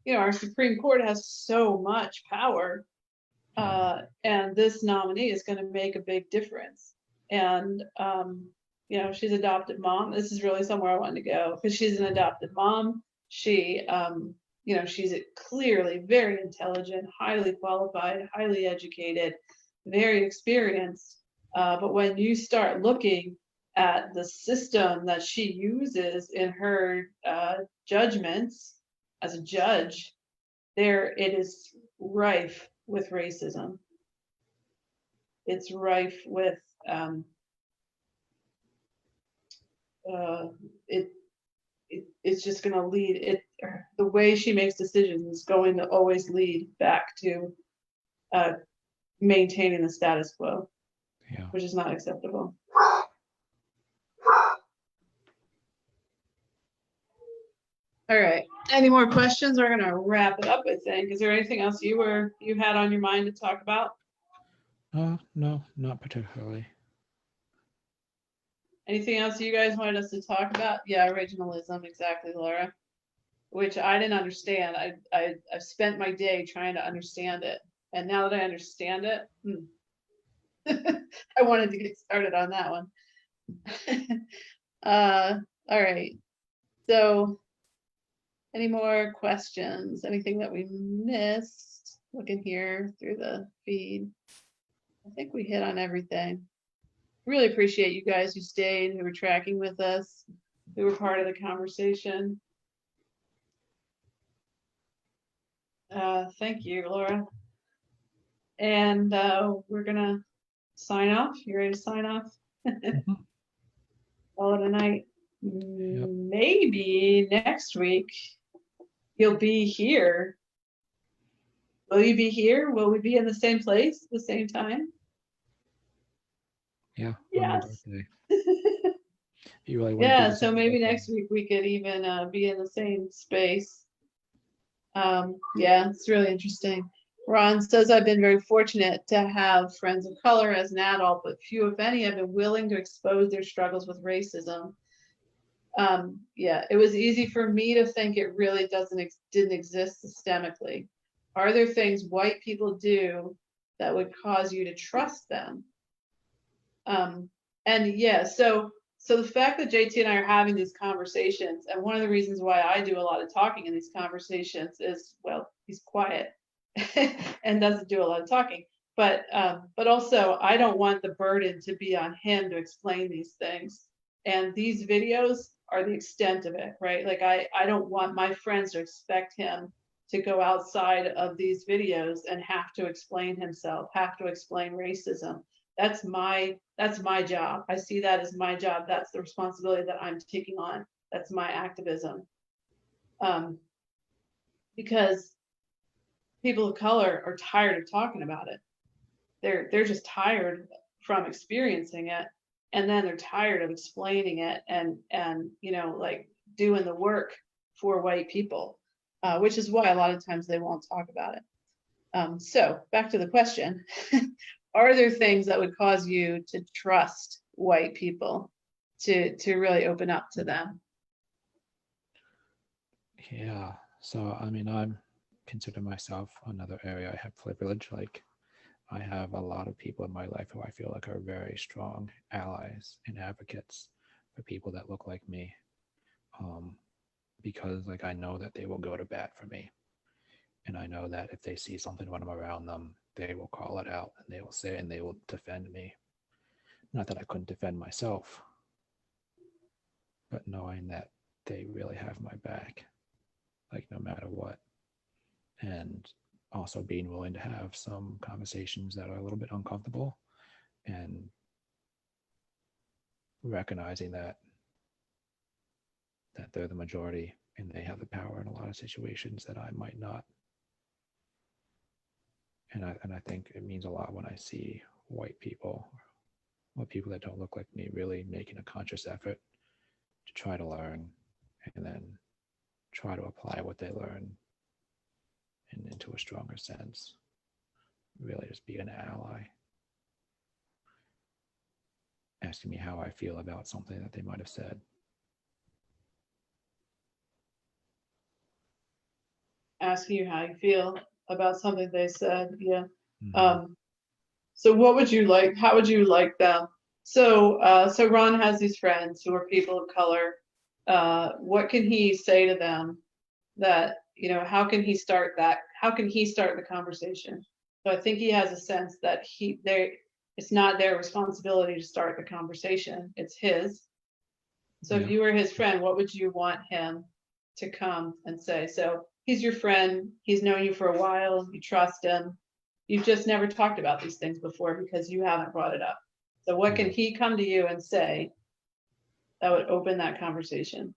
our Supreme Court has so much power, and this nominee is going to make a big difference. And, she's adopted mom. This is really somewhere I wanted to go because she's an adopted mom. She, she's clearly very intelligent, highly qualified, highly educated, very experienced. But when you start looking at the system that she uses in her judgments as a judge, there it is rife with racism. It's rife with it's just going to lead it. The way she makes decisions is going to always lead back to maintaining the status quo, Yeah. which is not acceptable. All right. Any more questions? We're gonna wrap it up, I think. Is there anything else you had on your mind to talk about? No, not particularly. Anything else you guys wanted us to talk about? Yeah, originalism, exactly, Laura. Which I didn't understand. I've spent my day trying to understand it, and now that I understand it, I wanted to get started on that one. All right. So, any more questions? Anything that we missed? Looking here through the feed, I think we hit on everything. Really appreciate you guys who stayed, who were tracking with us, who were part of the conversation. Thank you, Laura. And we're gonna sign off. You ready to sign off? Mhm. Call it a night. Yep. Maybe next week you'll be here. Will you be here? Will we be in the same place at the same time? Yeah. On my Yes. birthday. You really wouldn't do Yeah, this so on my maybe birthday. next week we could even be in the same space. Yeah, it's really interesting. Ron says, I've been very fortunate to have friends of color as an adult, but few, if any, have been willing to expose their struggles with racism. Yeah, it was easy for me to think it really didn't exist systemically. Are there things white people do that would cause you to trust them? And yeah, so the fact that JT and I are having these conversations, and one of the reasons why I do a lot of talking in these conversations is, well, he's quiet and doesn't do a lot of talking. But also I don't want the burden to be on him to explain these things. And these videos are the extent of it, right? Like I don't want my friends to expect him to go outside of these videos and have to explain himself, have to explain racism. That's my job. I see that as my job. That's the responsibility that I'm taking on. That's my activism. Because people of color are tired of talking about it. They're just tired from experiencing it, and then they're tired of explaining it and like doing the work for white people, which is why a lot of times they won't talk about it. So back to the question. Are there things that would cause you to trust white people, to really open up to them? Yeah. So I mean, I'm consider myself another area I have privilege. Like I have a lot of people in my life who I feel like are very strong allies and advocates for people that look like me. Because like I know that they will go to bat for me. And I know that if they see something when I'm around them, they will call it out and they will say and they will defend me. Not that I couldn't defend myself, but knowing that they really have my back, like no matter what. And also being willing to have some conversations that are a little bit uncomfortable and recognizing that they're the majority and they have the power in a lot of situations that I might not. And I think it means a lot when I see white people or people that don't look like me really making a conscious effort to try to learn and then try to apply what they learn and into a stronger sense. Really just be an ally. Asking me how I feel about something that they might have said. Asking you how you feel about something they said. Yeah. Mm-hmm. So what would you like? How would you like them? So so Ron has these friends who are people of color. What can he say to them that, how can he start that? How can he start the conversation? So I think he has a sense that it's not their responsibility to start the conversation. It's his. So if Yeah. you were his friend, what would you want him to come and say? So he's your friend. He's known you for a while. You trust him. You've just never talked about these things before because you haven't brought it up. So what can Yeah. he come to you and say that would open that conversation?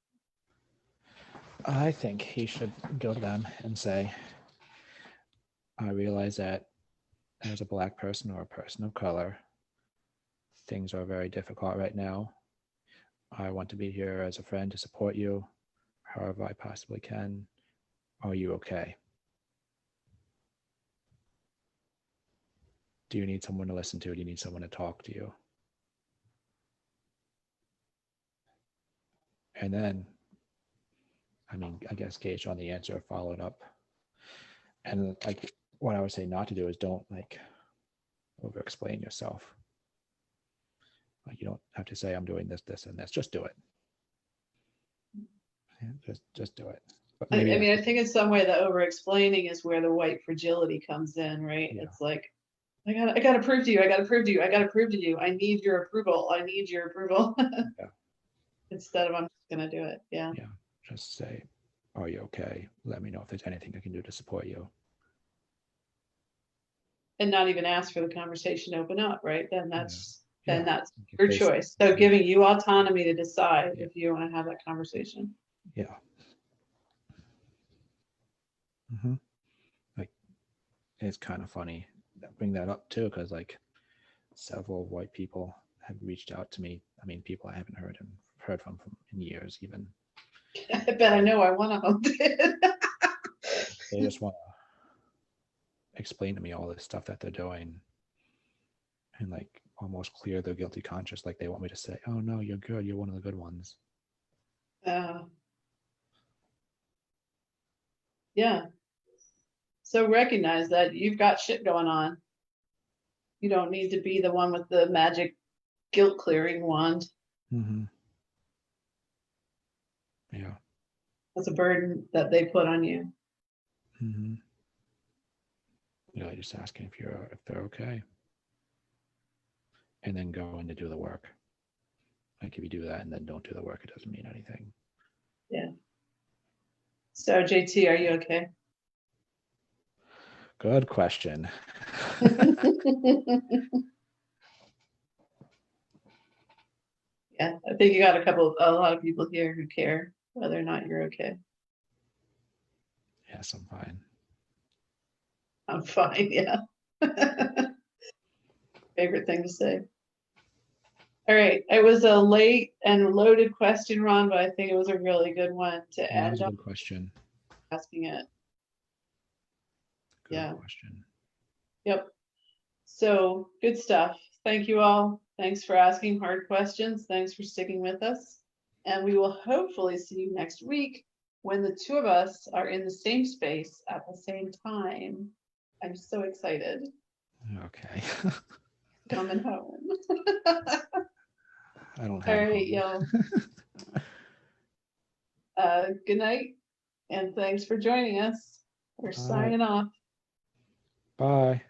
I think he should go to them and say, I realize that as a Black person or a person of color, things are very difficult right now. I want to be here as a friend to support you however I possibly can. Are you okay? Do you need someone to listen to? Do you need someone to talk to you? And then, I mean, I guess gauge on the answer, followed up. And like what I would say not to do is don't like over explain yourself. Like you don't have to say I'm doing this, this, and this. Just do it. Yeah, just do it. But I maybe mean, I that's think in some way the over explaining is where the white fragility comes in, right? Yeah. It's like, I gotta prove to you, I gotta prove to you, I gotta prove to you, I need your approval, I need your approval. Yeah. Instead of I'm just gonna do it. Yeah. Yeah. Just say, are you okay? Let me know if there's anything I can do to support you. And not even ask for the conversation to open up, right? Then Yeah. that's You your face- choice. So giving you autonomy to decide Yeah. if you want to have that conversation. Yeah. Mm-hmm. Like it's kind of funny that bring that up too, because like several white people have reached out to me. I mean, people I haven't heard from in years even. I bet I know I want to hold it. They just want to explain to me all this stuff that they're doing and like almost clear their guilty conscience. Like they want me to say, oh no, you're good. You're one of the good ones. Yeah. So recognize that you've got shit going on. You don't need to be the one with the magic guilt clearing wand. Mm-hmm. Yeah. That's a burden that they put on you. Mm-hmm. Yeah, just asking if they're okay. And then go in to do the work. Like if you do that and then don't do the work, it doesn't mean anything. Yeah. So JT, are you okay? Good question. Yeah, I think you got a lot of people here who care whether or not you're okay. Yes, I'm fine. I'm fine, yeah. Favorite thing to say. All right, it was a late and loaded question, Ron, but I think it was a really good one to Yeah, that was end a up good question. asking it. Good Yeah. question. Yep. So good stuff. Thank you all. Thanks for asking hard questions. Thanks for sticking with us. And we will hopefully see you next week when the two of us are in the same space at the same time. I'm so excited. Okay. Coming home. I don't All have right, home. y'all. Good night. And thanks for joining us. We're signing off. Bye.